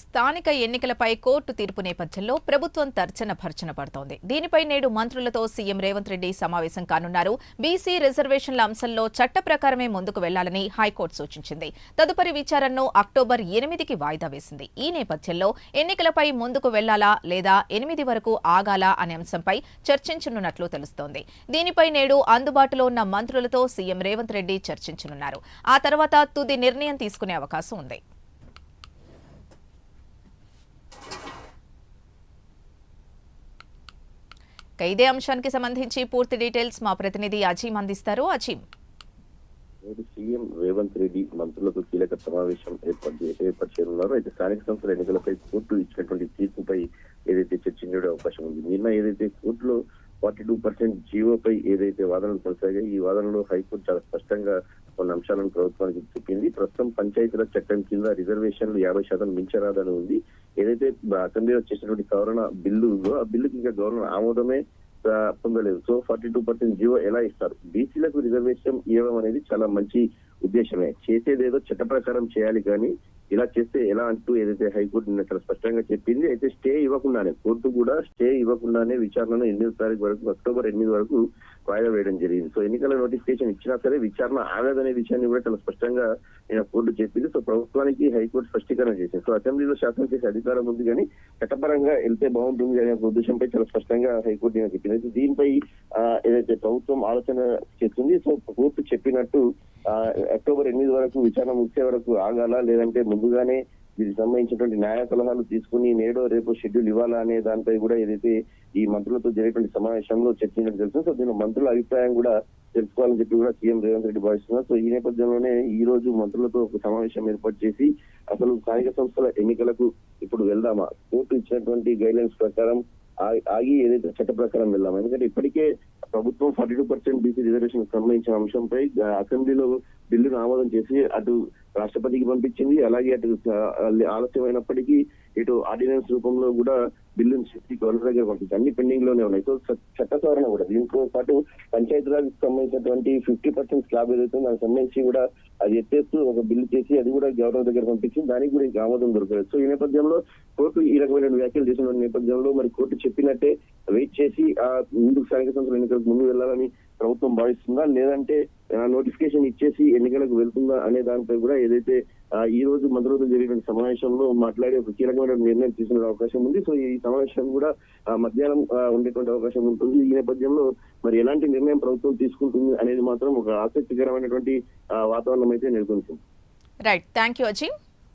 స్థానిక ఎన్నికలపై కోర్టు తీర్పు నేపథ్యంలో ప్రభుత్వం తర్జన భర్జన పడుతోంది. దీనిపై నేడు మంత్రులతో సీఎం రేవంత్ రెడ్డి సమావేశం కానున్నారు. బీసీ రిజర్వేషన్ల అంశంలో చట్ట ప్రకారమే ముందుకు వెళ్లాలని హైకోర్టు సూచించింది. తదుపరి విచారణను అక్టోబర్ 8కి వాయిదా వేసింది. ఈ నేపథ్యంలో ఎన్నికలపై ముందుకు వెళ్లాలా లేదా 8 వరకు ఆగాలా అనే అంశంపై చర్చించనున్నట్లు తెలుస్తోంది. దీనిపై నేడు అందుబాటులో ఉన్న మంత్రులతో సీఎం రేవంత్ రెడ్డి చర్చించనున్నారు. ఆ తర్వాత తుది నిర్ణయం తీసుకునే అవకాశం ఉంది. ఇదే అంశానికి సంబంధించి పూర్తి డీటెయిల్స్ మా ప్రతినిధి అజీం అందిస్తారు. అజీం, సీఎం రేవంత్ రెడ్డి మంత్రులకు కీలక సమావేశం ఏర్పాటు చేయనున్నారు. అయితే స్థానిక సంస్థల ఎన్నికలపై కోర్టు ఇచ్చినటువంటి తీర్పుపై ఏదైతే చర్చించే అవకాశం ఉంది. నిన్న ఏదైతే కోర్టులో 42% జీవోపై ఏదైతే వాదనలు కొనసాగాయి, ఈ వాదనలో హైకోర్టు చాలా స్పష్టంగా కొన్ని అంశాలను ప్రభుత్వానికి చెప్పింది. ప్రస్తుతం పంచాయతీరాజ్ చట్టం కింద రిజర్వేషన్లు 50% మించరాదని ఉంది. ఏదైతే అసెంబ్లీలో చేసినటువంటి సవరణ బిల్లు ఉందో ఆ బిల్లుకి ఇంకా గవర్నర్ ఆమోదమే పొందలేదు. సో 42% జీవో ఎలా ఇస్తారు? బీసీలకు రిజర్వేషన్ ఇవ్వడం అనేది చాలా మంచి ఉద్దేశమే. చేసేదేదో చట్ట ప్రకారం చేయాలి, కానీ ఇలా చేస్తే ఎలా అంటూ ఏదైతే హైకోర్టు నిన్న చాలా స్పష్టంగా చెప్పింది. అయితే స్టే ఇవ్వకుండానే కోర్టు కూడా స్టే ఇవ్వకుండానే విచారణను 8వ తారీఖు వరకు, అక్టోబర్ 8 వరకు వాయిదా వేయడం జరిగింది. సో ఎన్నికల నోటిఫికేషన్ ఇచ్చినా సరే విచారణ ఆగదనే విషయాన్ని కూడా చాలా స్పష్టంగా నిన్న కోర్టు చెప్పింది. సో ప్రభుత్వానికి హైకోర్టు స్పష్టీకరణ చేసింది. సో అసెంబ్లీలో శాసనం చేసే అధికారం ఉంది, కానీ చట్టపరంగా వెళ్తే బాగుంటుంది అనే ఒక ఉద్దేశంపై చాలా స్పష్టంగా హైకోర్టు నిన్న చెప్పింది. అయితే దీనిపై ఏదైతే ప్రభుత్వం ఆలోచన చేస్తుంది. సో కోర్టు చెప్పినట్టు అక్టోబర్ 8 వరకు విచారణ ముగిసే వరకు ఆగాలా, లేదంటే ముందుగానే దీనికి సంబంధించినటువంటి న్యాయ సలహాలు తీసుకుని నేడో రేపు షెడ్యూల్ ఇవ్వాలా అనే దానిపై కూడా ఏదైతే ఈ మంత్రులతో జరిగేటువంటి సమావేశంలో చర్చించడం తెలుసు. సో దీని మంత్రుల అభిప్రాయం కూడా తెలుసుకోవాలని చెప్పి కూడా సీఎం రేవంత్ రెడ్డి భావిస్తున్నారు. సో ఈ నేపథ్యంలోనే ఈ రోజు మంత్రులతో ఒక సమావేశం ఏర్పాటు చేసి అసలు స్థానిక సంస్థల ఎన్నికలకు ఇప్పుడు వెళ్దామా, కోర్టు ఇచ్చినటువంటి గైడ్ లైన్స్ ప్రకారం ఆగి ఏదైతే చట్ట ప్రకారం వెళ్దామా, ఎందుకంటే ఇప్పటికే ప్రభుత్వం 42% బీసీ రిజర్వేషన్ సంబంధించిన అంశంపై అసెంబ్లీలో బిల్లును ఆమోదం చేసి అటు రాష్ట్రపతికి పంపించింది. అలాగే అటు ఆలస్యమైనప్పటికీ ఇటు ఆర్డినెన్స్ రూపంలో కూడా బిల్లును గవర్నర్ దగ్గర పంపించింది. అన్ని పెండింగ్ లోనే ఉన్నాయి. సో చట్ట సవరణ కూడా దీంతో పాటు పంచాయతీరాజ్ సంబంధించినటువంటి 50% స్లాబ్ ఏదైతే దానికి సంబంధించి కూడా అది ఎత్తేస్తూ ఒక బిల్లు చేసి అది కూడా గవర్నర్ దగ్గర పంపించింది. దానికి కూడా ఇంకా ఆమోదం దొరకలేదు. సో ఈ నేపథ్యంలో కోర్టు ఈ రకమైన వ్యాఖ్యలు చేసిన నేపథ్యంలో మరి కోర్టు చెప్పినట్టే వెయిట్ చేసి ఆ ముందుకు స్థానిక సంస్థల ఎన్నికలకు ముందు వెళ్లాలని ప్రభుత్వం భావిస్తుందా, లేదంటే నోటిఫికేషన్ ఇచ్చేసి ఎన్నికలకు వెళ్తుందా అనే దానిపై కూడా ఏదైతే ఈ రోజు మంత్రులతో జరిగిన సమావేశంలో మాట్లాడి ఒక కీలకమైన నిర్ణయం తీసుకునే అవకాశం ఉంది. సో ఈ సమావేశం కూడా మధ్యాహ్నం ఉండేటువంటి అవకాశం ఉంటుంది. ఈ నేపథ్యంలో మరి ఎలాంటి నిర్ణయం ప్రభుత్వం తీసుకుంటుంది అనేది మాత్రం ఒక ఆసక్తికరమైనటువంటి వాతావరణం అయితే నెలకొంటుంది. Right, thank you Azeem.